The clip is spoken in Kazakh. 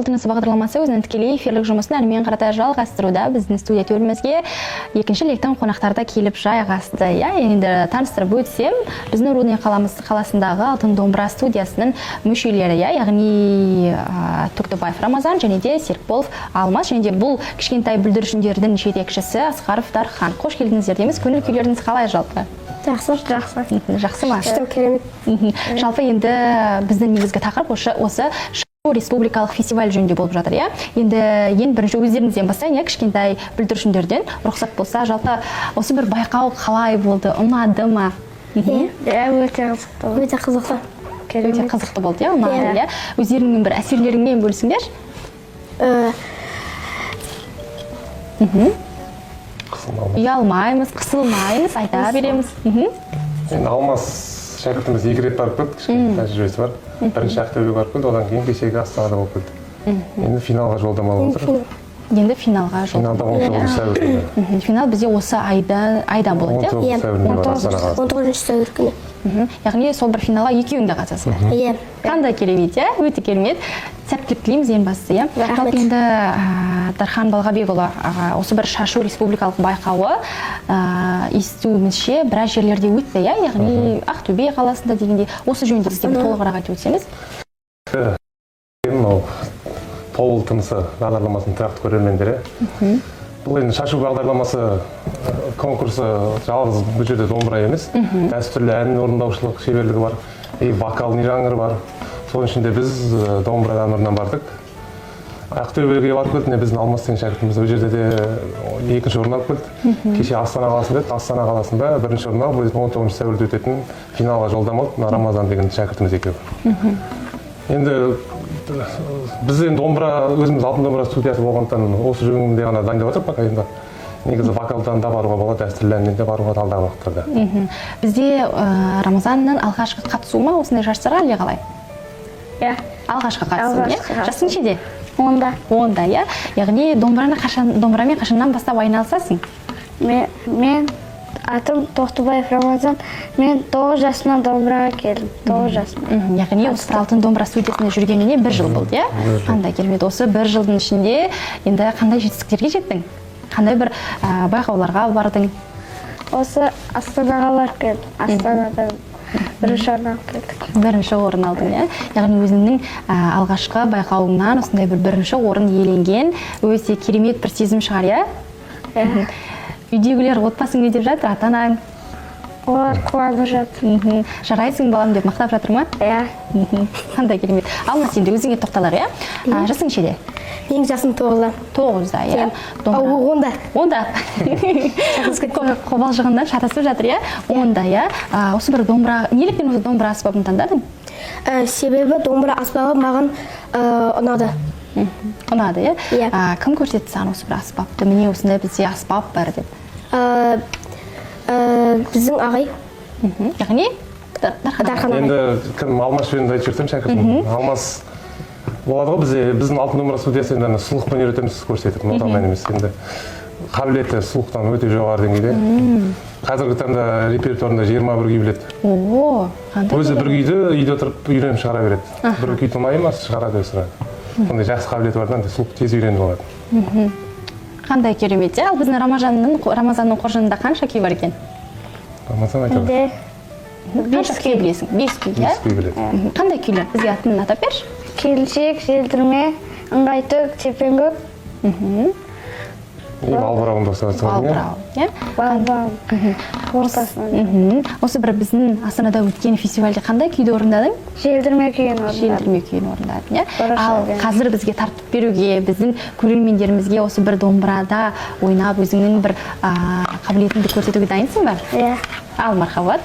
Бұлбұл тынысы бағдарламасы өзінің тікелей эфирлік жұмысын әрмен қарата жалғастыруда. Біздің студия төрімізге екінші лектен қонақтарда келіп жайғасты. Енді таныстырып өтсем, біздің Рудный қаласындағы Алтын домбыра студиясының мүшелері, яғни Тоқтыбаев Рамазан және де Серікболов Алмас, және де бұл кішкентай бүлдіршіндердің жетекшісі Асқаров Дархан. Қош келдіңіздер дейміз. Көңіл күйлеріңіз қалай жалпы? Жақсы. Жақсы ма? Керемет. Жалпы енді біздің негізгі тақырып осы республикалық фестиваль жөнінде болып жатыр, иә? Енді ең бірінші өздеріңізден бастайын, кішкентай бүлдіршіндерден рұқсат болса, жалпы осы бір байқау қалай болды, ұнады ма? Өте қызықты. Өте қызықты болды, иә? Ұнады, иә? Өздеріңнің бір әсерлеріңмен бөлісіңдер? Ұялмаймыз, қысылмаймыз, айта береміз. Енді Алмас шәкіртіміз 2 рет барып келді, кішкене тәжірибесі бар. Бірінші Ақтөбеге барып келді, одан кейін кешегі Астанада болып келді. Енді финалға жолдамалы отыр. Енді финалға Финалда 19 сәуірде. Финал бізде осы айда болады, иә? 19 сәуірде бар Астанаға. 19 сәуір күні. Яғни сол бір финалға екеуің де қатысасыңдар. Иә. Қандай керемет, иә? Өте керемет. Сәттілік тілейміз ең бастысы, иә? Жалпы енді Дархан Балғабекұлы осы бір шашу республикалық байқауы естуімізше біраз жерлерде өтті, иә? Яғни Ақтөбе қаласында дегенде осы жөнінде бізге толығырақ айтып өтсеңіз. Бұлбұл тынысы бағдарламасының тұрақты көрермендері. Бұл енді шашу бағдарламасы конкурсы жалғыз бұл жерде домбыра емес. Дәстүрлі ән орындаушылық шеберлігі бар, вокалный жанры бар. Соның ішінде біз домбыра жанрынан бардық. Ақтөбеге барып келді, біздің Алмас деген шәкіртіміз ол жерде де екінші орын алып келді. Кеше Астана қаласында еді, Астана қаласында бірінші орын алып, 19 сәуірде өтетін финалға жолдама алды, Рамазан деген шәкіртіміз екеуі. Енді біз енді өзіміз Алтын домбыра студиясы болғандықтан осы жөнінде ғана дайындап отырмық, пока енді негізі вокалдан да баруға болады, дәстүрлі әннен де баруға алдағы уақыттарда. Бізде Рамазанның алғашқы қатысуы ма осындай жарыстарға әлде қалай? Иә. Алғашқы қатысуы, иә? Жасың нешеде? 10-да, иә? Яғни домбырамен қашаннан бастап айналысасың? Мен атым Тоқтыбаев Рамазан. Мен 9 жасымнан домбыраға келдім. 9 жасымнан. Яғни осы Алтын домбыра студиясында жүргеніне 1 жыл болды, иә? Қандай керемет. Осы 1 жылдың ішінде енді қандай жетістіктерге жеттің? Қандай бір байқауларға бардың? Осы Астанаға барып келдім. Астанада бірінші орын алып келдік. Бірінші орын алдың, иә? Яғни өзіңнің алғашқы байқауыңнан осындай бір бірінші орын иеленген өте керемет бір сезім шығар, иә? Үйдегілер отбасың не деп жатыр, ата-анаң? Олар қуанып жатыр. Жарайсың балам деп мақтап жатыр ма? Иә. Қандай керемет. Алмас, енді өзіңе тоқталар, иә? Жасың нешеде? Менің жасым 9-да. 9-да, иә? 10-да. 10-да. Қобалжығаннан шатасып жатыр, иә? 10-да, иә? Осы бір домбыра, неліктен осы домбыра аспабын таңдадың? Себебі домбыра аспабы маған ұнады. Ұнады, иә? Иә. Кім көрсетті саған осы бір аспапты? Міне осындай бізде аспап бар деп. Біздің ағай. Яғни? Дархан ағай. Енді кім Алмас жөнінде айтып жүрсем шәкіртім. Алмас болады ғой, біздің Алтын домбыра студиясы енді сұлықпен үйретеміз көрсетіп, нотамен емес. Енді қабілеті сұлықтан өте жоғары деңгейде. Қазіргі таңда репертуарында 21 күй біледі. Өзі бір күйді үйде отырып үйреніп шығара береді. Бір күй тумай ма шығарады өсірі. Сондай жақсы қабілеті бардан сұлық тез үйреніп алады. Қандай керемет, ал біздің Рамазанның қоржынында қанша күй бар екен? Рамазан айтады. Қанша күй білесің? 5 күй, иә? 5 күй біледі. Қандай күйлер? Бізге атын атап берші. Келіншек, желдірме, ыңғайтөк, тепеңгөк. Балбырауын достар. Балбырау, иә? Балбырау. Ортасынан. Осы бір біздің Астанада өткен фестивальде қандай күйді орындадың? Желдірме күйін орындадым. Желдірме күйін орындадың, иә? Ал қазір бізге тартып беруге, біздің көрермендерімізге осы бір домбырада ойнап, өзіңнің бір қабілетіңді көрсетуге дайынсың ба? Иә. Ал, мархабат.